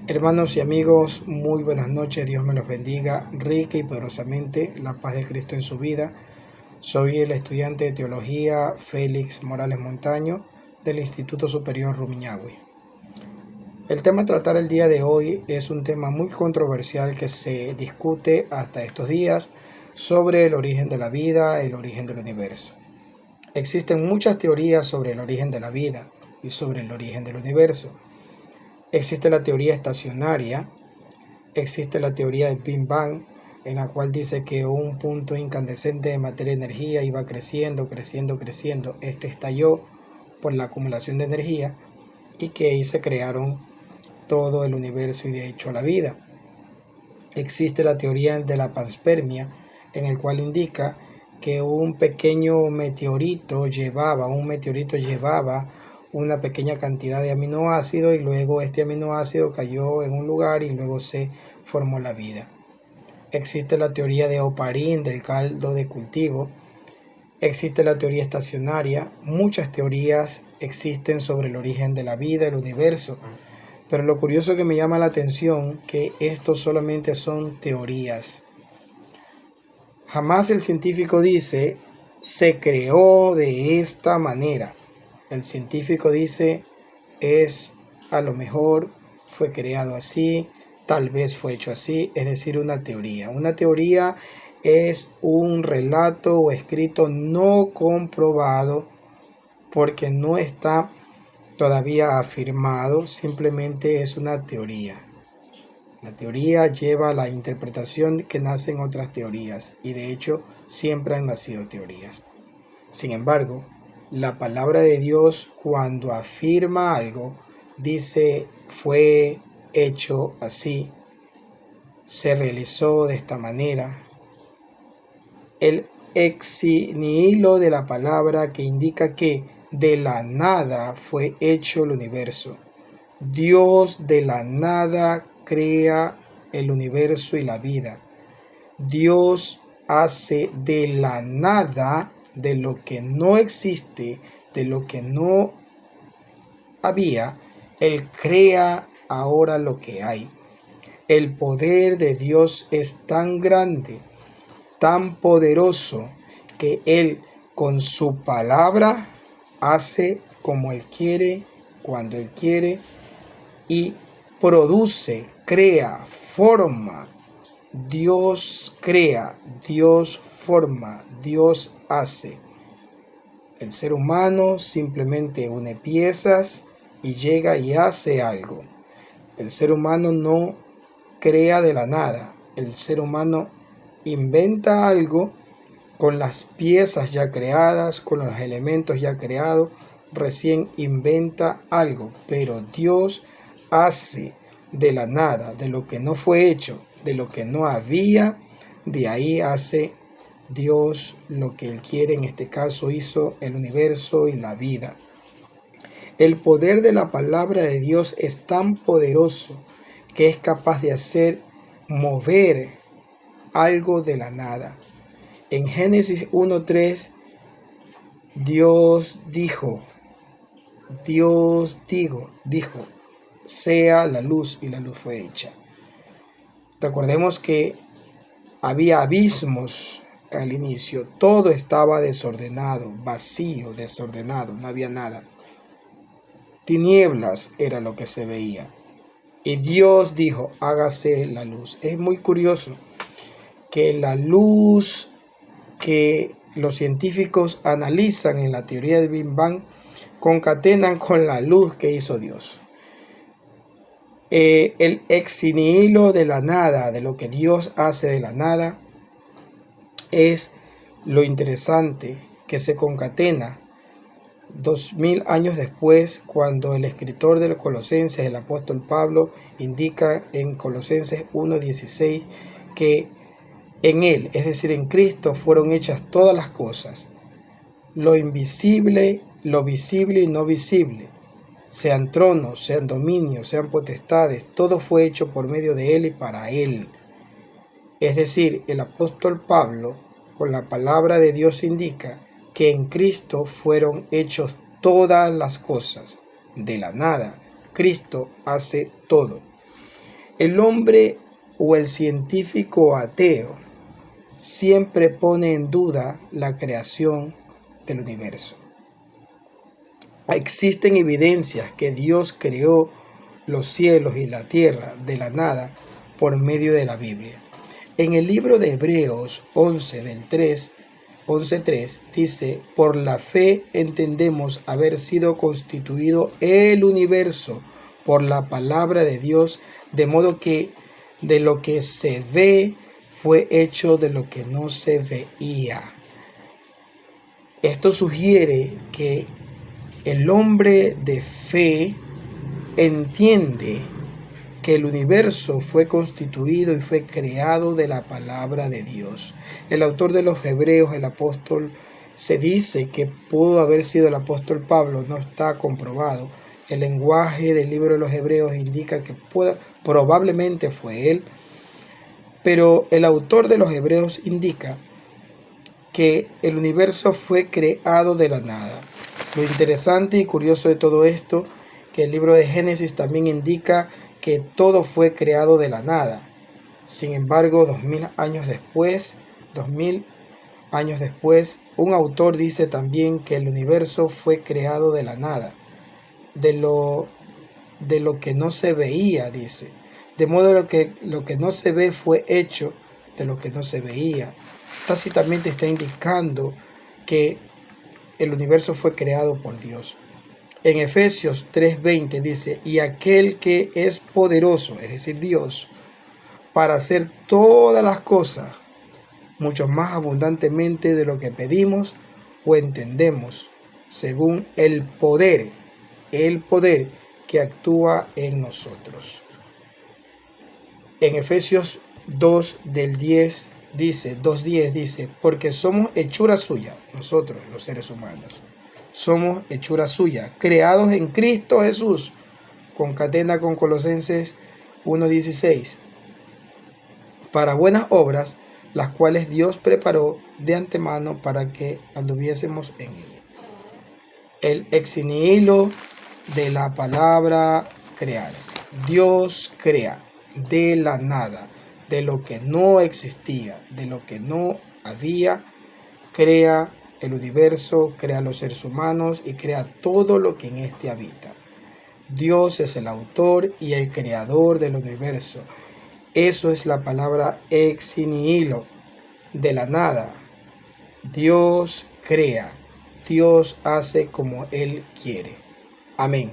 Hermanos y amigos, muy buenas noches, Dios me los bendiga rica y poderosamente, la paz de Cristo en su vida. Soy el estudiante de Teología Félix Morales Montaño del Instituto Superior Rumiñahui. El tema a tratar el día de hoy es un tema muy controversial que se discute hasta estos días sobre el origen de la vida, el origen del universo. Existen muchas teorías sobre el origen de la vida y sobre el origen del universo. Existe la teoría estacionaria, existe la teoría del Big Bang, en la cual dice que un punto incandescente de materia y energía iba creciendo. Este estalló por la acumulación de energía y que ahí se crearon todo el universo y de hecho la vida. Existe la teoría de la panspermia, en el cual indica que un pequeño meteorito llevaba una pequeña cantidad de aminoácidos y luego este aminoácido cayó en un lugar y luego se formó la vida. Existe la teoría de Oparín, del caldo de cultivo. Existe la teoría estacionaria. Muchas teorías existen sobre el origen de la vida, el universo. Pero lo curioso que me llama la atención que estos solamente son teorías. Jamás el científico dice, se creó de esta manera. El científico dice, a lo mejor fue creado así, tal vez fue hecho así, es decir, una teoría. Una teoría es un relato o escrito no comprobado porque no está todavía afirmado, simplemente es una teoría. La teoría lleva a la interpretación que nacen otras teorías y de hecho siempre han nacido teorías. Sin embargo, la palabra de Dios cuando afirma algo dice fue hecho así, se realizó de esta manera. El ex nihilo de la palabra que indica que de la nada fue hecho el universo. Dios de la nada crea el universo y la vida. Dios hace de la nada, de lo que no existe, de lo que no había, Él crea ahora lo que hay. El poder de Dios es tan grande, tan poderoso, que Él con su palabra hace como Él quiere, cuando Él quiere, y produce, crea, forma. Dios crea, Dios forma, Dios hace. El ser humano simplemente une piezas y llega y hace algo. El ser humano no crea de la nada. El ser humano inventa algo con las piezas ya creadas, con los elementos ya creados. Recién inventa algo, pero Dios hace de la nada, de lo que no fue hecho, de lo que no había, de ahí hace Dios lo que Él quiere. En este caso hizo el universo y la vida. El poder de la palabra de Dios es tan poderoso que es capaz de hacer mover algo de la nada. En Génesis 1:3, Dios dijo, sea la luz, y la luz fue hecha. Recordemos que había abismos al inicio, todo estaba desordenado, vacío, desordenado, no había nada. Tinieblas era lo que se veía. Y Dios dijo, hágase la luz. Es muy curioso que la luz que los científicos analizan en la teoría del Big Bang concatenan con la luz que hizo Dios. El ex nihilo de la nada, de lo que Dios hace de la nada, es lo interesante que se concatena 2000 años después, cuando el escritor de los Colosenses, el apóstol Pablo, indica en Colosenses 1:16 que en Él, es decir, en Cristo, fueron hechas todas las cosas, lo invisible, lo visible y no visible, sean tronos, sean dominios, sean potestades, todo fue hecho por medio de Él y para Él. Es decir, el apóstol Pablo, con la palabra de Dios, indica que en Cristo fueron hechos todas las cosas. De la nada, Cristo hace todo. El hombre o el científico ateo siempre pone en duda la creación del universo. Existen evidencias que Dios creó los cielos y la tierra de la nada por medio de la Biblia. En el libro de Hebreos 11:3 dice: por la fe entendemos haber sido constituido el universo por la palabra de Dios, de modo que de lo que se ve fue hecho de lo que no se veía. Esto sugiere que el hombre de fe entiende que el universo fue constituido y fue creado de la palabra de Dios. El autor de los Hebreos, el apóstol, se dice que pudo haber sido el apóstol Pablo, no está comprobado. El lenguaje del libro de los Hebreos indica que probablemente fue él, pero el autor de los Hebreos indica que el universo fue creado de la nada. Lo interesante y curioso de todo esto, que el libro de Génesis también indica que todo fue creado de la nada. Sin embargo, 2000 años después, un autor dice también que el universo fue creado de la nada, de lo que no se veía, dice. De modo que lo que no se ve fue hecho de lo que no se veía. Tácitamente está indicando que el universo fue creado por Dios. En Efesios 3:20 dice: y aquel que es poderoso, es decir, Dios, para hacer todas las cosas mucho más abundantemente de lo que pedimos o entendemos, según el poder que actúa en nosotros. En Efesios 2:10 dice: porque somos hechura suya, nosotros los seres humanos, somos hechura suya, creados en Cristo Jesús. Concatena con Colosenses 1:16, para buenas obras, las cuales Dios preparó de antemano para que anduviésemos en ella. El ex nihilo de la palabra crear. Dios crea de la nada, de lo que no existía, de lo que no había, crea el universo, crea los seres humanos y crea todo lo que en este habita. Dios es el autor y el creador del universo. Eso es la palabra ex nihilo, de la nada. Dios crea, Dios hace como Él quiere. Amén.